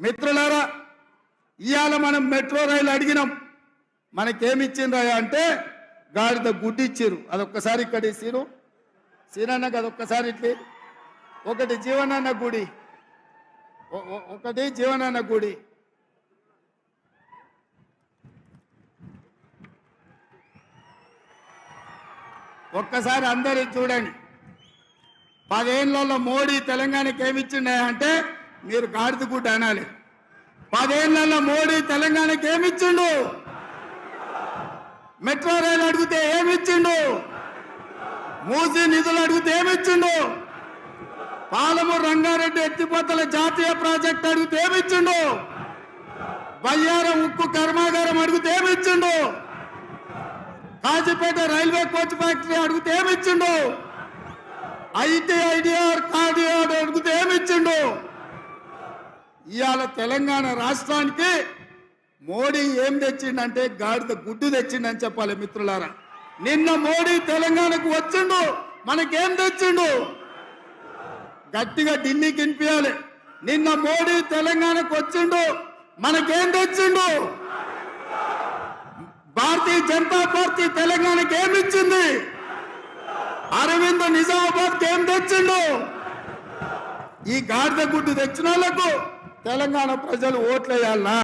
మిత్రులారా, ఇవాళ మనం మెట్రో రైలు అడిగినాం, మనకేమిచ్చిండ్రా అంటే గాడిద గుడ్డి ఇచ్చిర్రు. అదొక్కసారి ఇక్కడ ఇచ్చిర్రు. సీనన్నకు అదొక్కసారి ఇట్లే ఒకటి జీవనన్న గుడి, ఒకటి జీవనన్న గుడి. ఒక్కసారి అందరూ చూడండి. 10 ఏళ్లలో మోడీ తెలంగాణకి ఏమిచ్చిండే అంటే మీరు గాడిద గుడ్డ అనాలి. 10 ఏళ్లలో మోడీ తెలంగాణకి ఏమిచ్చిండు? మెట్రో రైలు అడిగితే ఏమిచ్చిండు? మూసీ నిధులు అడిగితే ఏమిచ్చిండు? పాలమూరు రంగారెడ్డి ఎత్తిపోతల జాతీయ ప్రాజెక్ట్ అడిగితే ఏమిచ్చిండు? బయ్యారం ఉక్కు కర్మాగారం అడిగితే ఏమిచ్చిండు? కాజీపేట రైల్వే కోచ్ ఫ్యాక్టరీ అడిగితే ఏమిచ్చిండు? ఐటీఐడిఆర్ కార్డిఆర్ అడిగితే ఏమిచ్చిండు? ఇవాళ తెలంగాణ రాష్ట్రానికి మోడీ ఏం తెచ్చిండంటే గాడిద గుడ్డు తెచ్చిండని చెప్పాలి మిత్రులారా. నిన్న మోడీ తెలంగాణకు వచ్చిండు, మనకేం తెచ్చిండు? గట్టిగా ఢిల్లీకి వినిపించాలి. నిన్న మోడీ తెలంగాణకు వచ్చిండు, మనకేం తెచ్చిండు? భారతీయ జనతా పార్టీ తెలంగాణకి ఏమిచ్చింది? అరవింద్ నిజామాబాద్కి ఏం తెచ్చిండు? ఈ గాడిద గుడ్డు తెచ్చిన వాళ్ళకు తెలంగాణ ప్రజలు ఓట్లేయాలనా?